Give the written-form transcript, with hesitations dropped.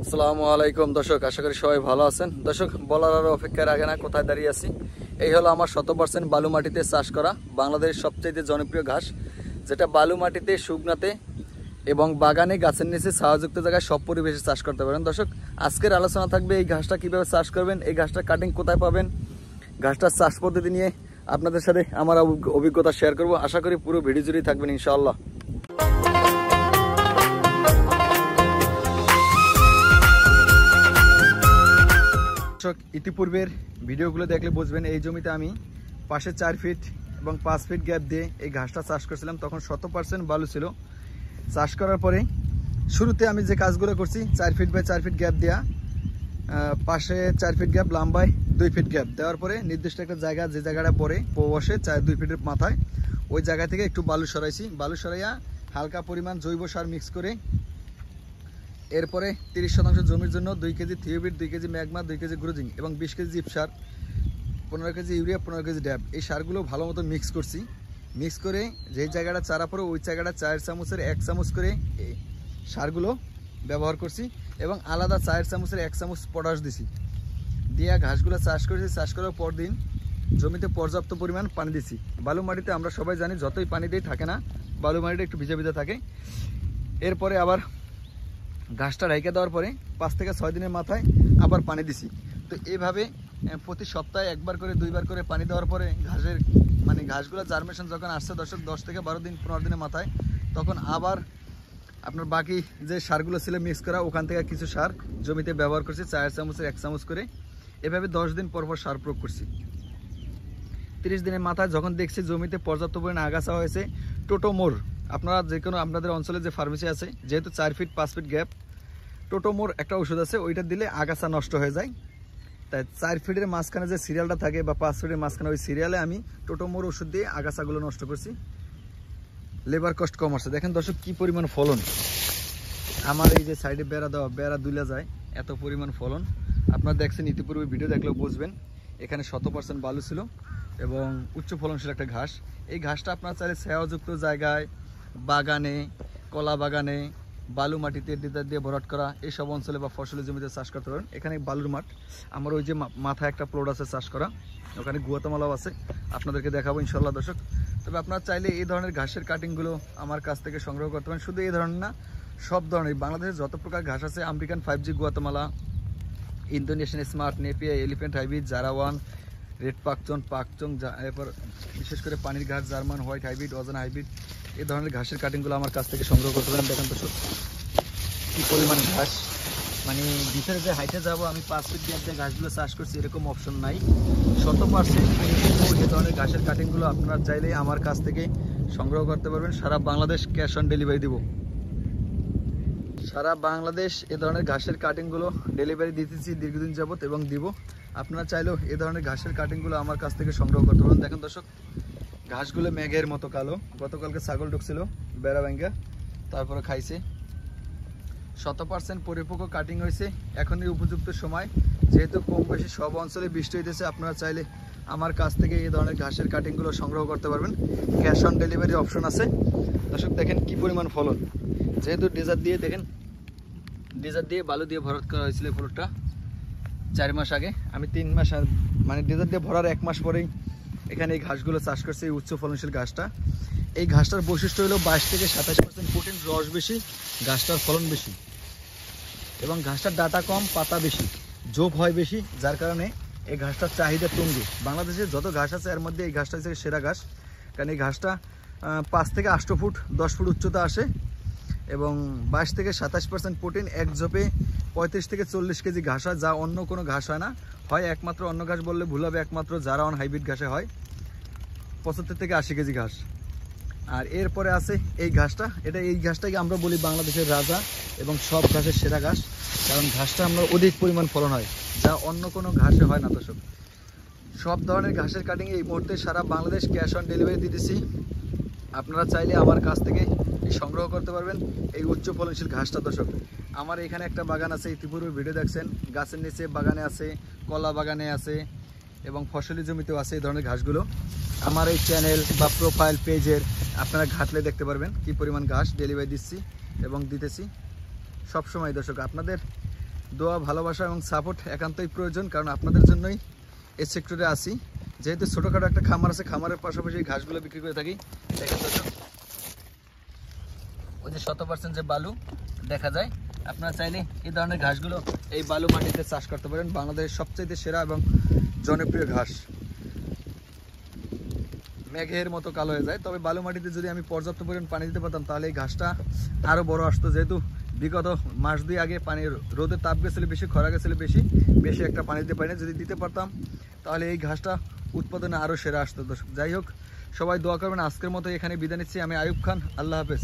আসসালামু আলাইকুম দর্শক, আশা করি সবাই ভালো আছেন। দর্শক, বলার আর অপেক্ষার আগে না, কোথায় দাঁড়িয়ে আছি। এই হলো আমার 100% বালু মাটিতে চাষ করা বাংলাদেশের সবচেয়ে জনপ্রিয় ঘাস, যেটা বালু মাটিতে, শুকনাতে এবং বাগানে, গাছের নিচে, ছায়াযুক্ত জায়গায় সব পরিবেশে চাষ করতে পারেন। দর্শক, আজকের আলোচনা থাকবে এই ঘাসটা কীভাবে চাষ করবেন, এই ঘাসটা কাটিং কোথায় পাবেন, ঘাসটার চাষ পদ্ধতি নিয়ে আপনাদের সাথে আমার অভিজ্ঞতা শেয়ার করব। আশা করি পুরো ভিডিও জুড়েই থাকবেন ইনশাআল্লাহ। ইতিপূর্বের ভিডিওগুলো দেখলে বুঝবেন, এই জমিতে আমি পাশে 4 ফিট এবং 5 ফিট গ্যাপ দিয়ে এই ঘাসটা চাষ করছিলাম। তখন 100% বালু ছিল। চাষ করার পরে শুরুতে আমি যে কাজগুলো করছি, 4 ফিট বাই 4 ফিট গ্যাপ দেওয়া, পাশে 4 ফিট গ্যাপ, লম্বায় 2 ফিট গ্যাপ দেওয়ার পরে নির্দিষ্ট একটা জায়গা, যে জায়গাটা পরে বসে 2 ফিটের মাথায়, ওই জায়গা থেকে একটু বালু সরাইছি। বালু সরাইয়া হালকা পরিমাণ জৈব সার মিক্স করে, এরপরে 30% জমির জন্য 2 কেজি থিওবিট, 2 কেজি ম্যাগমা, 2 কেজি গ্রোজিং এবং 20 কেজি জিপ সার, 15 কেজি ইউরিয়া, 15 কেজি ড্যাব, এই সারগুলো ভালো মতো মিক্স করছি। মিক্স করে যেই জায়গাটা চারা পড়ে ওই জায়গাটা 4 চামচের 1 চামচ করে এই সারগুলো ব্যবহার করছি এবং আলাদা 4 চামচের 1 চামচ পটাশ দিছি। দিয়ে ঘাসগুলো চাষ করেছি। চাষ করার পর দিন জমিতে পর্যাপ্ত পরিমাণ পানি দিছি। বালু মাটিতে আমরা সবাই জানি, যতই পানি দিয়ে থাকে না, বালু মাটিতে একটু ভিজে ভিজে থাকে। এরপরে আবার ঘাসটা রেখে দেওয়ার পরে 5 থেকে 6 দিনের মাথায় আবার পানি দিছি। তো এইভাবে প্রতি সপ্তাহে 1বার করে 2বার করে পানি দেওয়ার পরে ঘাসগুলো জার্মেশন যখন আসছে 10 থেকে 12 দিন 15 দিনের মাথায়, তখন আবার আপনার বাকি যে সারগুলো ছিল মিক্স করা, ওখান থেকে কিছু সার জমিতে ব্যবহার করছি, 4 চামচের 1 চামচ করে। এভাবে 10 দিন পর পর সার প্রয়োগ করছি। 30 দিনের মাথায় যখন দেখছি জমিতে পর্যাপ্ত পরিমাণে আগাছা হয়েছে, টোটোমোর, আপনারা যে কোনো আপনাদের অঞ্চলে যে ফার্মেসি আছে, যেহেতু 4 ফিট 5 ফিট গ্যাপ, টোটোমোর একটা ওষুধ আছে, ওইটা দিলে আগাছা নষ্ট হয়ে যায়। তাই 4 ফিটের মাঝখানে যে সিরিয়ালটা থাকে বা 5 ফিটের মাঝখানে, ওই সিরিয়ালে আমি টোটোমোর ওষুধ দিয়ে আগাছাগুলো নষ্ট করছি। লেবার কস্ট কম আসছে। দেখেন দর্শক, কি পরিমাণ ফলন। আমার এই যে সাইডে বেড়া দেওয়া, বেড়া দুলে যায়, এত পরিমাণ ফলন। আপনারা দেখছেন, ইতিপূর্বে ভিডিও দেখলেও বুঝবেন। এখানে 100% বালু ছিল এবং উচ্চ ফলনশীল একটা ঘাস। এই ঘাসটা আপনারা চাইলে ছায়াযুক্ত জায়গায়, বাগানে, কলা বাগানে, বালু মাটিতে ডিজার দিয়ে ভরাট করা এইসব অঞ্চলে বা ফসলের জমিতে চাষ করতে পারেন। এখানে বালুর মাঠ, আমার ওই যে মাথায় একটা প্লট আছে চাষ করা, ওখানে গুয়াতামালাও আছে, আপনাদেরকে দেখাবো ইনশাল্লাহ দর্শক। তবে আপনারা চাইলে এই ধরনের ঘাসের কাটিংগুলো আমার কাছ থেকে সংগ্রহ করতে পারেন। শুধু এই ধরনের না, সব ধরনের বাংলাদেশের যত প্রকার ঘাস আছে, American 5G Guatemala, Indonesian smart, Napier, elephant hybrid, জারাওয়ান, রেড পাকচং, এরপর বিশেষ করে পানির ঘাস, জার্মান হোয়াইট হাইব্রিড, অজানা হাইব্রিড, এই ধরনের ঘাসের কাটিংগুলো আমার কাছ থেকে সংগ্রহ করতে পারেন। দেখেন তো কী পরিমাণ ঘাস, ভিতরে যে হাইটে যাবো, আমি 5 ফিট দিয়ে যে ঘাসগুলো চাষ করছি এরকম অপশন নাই। 100% এই ধরনের ঘাসের কাটিংগুলো আপনারা চাইলে আমার কাছ থেকে সংগ্রহ করতে পারবেন। সারা বাংলাদেশ ক্যাশ অন ডেলিভারি দিব। সারা বাংলাদেশ এ ধরনের ঘাসের কাটিংগুলো ডেলিভারি দিতেছি দীর্ঘদিন যাবত এবং দিব। আপনারা চাইলেও এ ধরনের ঘাসের কাটিংগুলো আমার কাছ থেকে সংগ্রহ করতে পারেন। দেখেন দর্শক, ঘাসগুলো মেঘের মতো কালো। গতকালকে ছাগল ঢুকছিল বেড়া ব্যাঙ্গা, তারপরে খাইছে। 100% পরিপক্ক কাটিং হয়েছে। এখনই উপযুক্ত সময়, যেহেতু কম বেশি সব অঞ্চলে বৃষ্টি হইতেছে। আপনারা চাইলে আমার কাছ থেকে এই ধরনের ঘাসের কাটিংগুলো সংগ্রহ করতে পারবেন। ক্যাশ অন ডেলিভারি অপশন আছে। দর্শক দেখেন কি পরিমাণ ফলন। যেহেতু ডেজার দিয়ে, দেখেন ডেজার দিয়ে বালু দিয়ে ভরাট করা হয়েছিল ফলটা 4 মাস আগে। আমি 3 মাস, ডেজার দিয়ে ভরার 1 মাস পরেই এখানে এই ঘাসগুলো চাষ করছে, এই উচ্চ ফলনশীল ঘাসটা। এই ঘাসটার বৈশিষ্ট্য হলো 22 থেকে 27% প্রোটিন, রস বেশি, ঘাসটার ফলন বেশি এবং ঘাসটার ডাটা কম, পাতা বেশি, ঝোপ হয় বেশি, যার কারণে এই ঘাসটার চাহিদা তুঙ্গে। বাংলাদেশে যত ঘাস আছে এর মধ্যে এই ঘাসটা হচ্ছে সেরা ঘাস। কারণ এই ঘাসটা 5 থেকে 8 ফুট 10 ফুট উচ্চতা আসে এবং 22 থেকে 27% প্রোটিন। এক ঝোপে 35 থেকে 40 কেজি ঘাস হয়, যা অন্য কোনো ঘাস হয় না। হয় একমাত্র, অন্য ঘাস বললে ভুল হবে, একমাত্র জারাওয়ান হাইব্রিড ঘাসে হয় 75 থেকে 80 কেজি ঘাস। আর এরপরে আছে এই ঘাসটা, এই ঘাসটাকে আমরা বলি বাংলাদেশের রাজা এবং সব ঘাসের সেরা ঘাস। কারণ ঘাসটা আমরা অধিক পরিমাণ ফলন হয়, যা অন্য কোনো ঘাসে হয় না দর্শক। সব ধরনের ঘাসের কাটিং এই মুহূর্তে সারা বাংলাদেশ ক্যাশ অন ডেলিভারি দিতেছি। আপনারা চাইলে আমার কাছ থেকে সংগ্রহ করতে পারবেন এই উচ্চ ফলনশীল ঘাসটা। দর্শক, আমার এখানে একটা বাগান আছে, ইতিপূর্বে ভিডিও দেখছেন, গাছের নিচে বাগানে আছে, কলা বাগানে আছে এবং ফসলি জমিতেও আছে এই ধরনের ঘাসগুলো। আমার এই চ্যানেল বা প্রোফাইল পেজের আপনারা ঘাটলে দেখতে পারবেন কি পরিমাণ ঘাস ডেলিভারি দিচ্ছি এবং দিতেছি সব সময়। দর্শক, আপনাদের দোয়া, ভালোবাসা এবং সাপোর্ট একান্তই প্রয়োজন, কারণ আপনাদের জন্যই এই সেক্টরে আসি। যেহেতু ছোটোখাটো একটা খামার আছে, খামারের পাশাপাশি এই ঘাসগুলো বিক্রি করে থাকি। দেখেন দর্শক, ওই যে 100% যে বালু দেখা যায়, আপনারা চাইলে এই ধরনের ঘাসগুলো এই বালু মাটিতে চাষ করতে পারেন। বাংলাদেশের সবচেয়ে সেরা এবং জনপ্রিয় ঘাস। মেঘের মতো কালো হয়ে যায়, তবে বালু মাটিতে যদি আমি পর্যাপ্ত পরিমাণ পানি দিতে পারতাম তাহলে এই ঘাসটা আরও বড় আসতো। যেহেতু বিগত মাস 2 আগে পানির রোদের তাপ গেছিলো বেশি, খরা গেছিলো বেশি একটা পানি দিতে পারি না। যদি দিতে পারতাম তাহলে এই ঘাসটা উৎপাদনে আরও সেরা আসতো। যাই হোক, সবাই দোয়া করবেন। আজকের মতো এখানে বিদায় নিচ্ছি। আমি আয়ুব খান, আল্লাহ হাফেজ।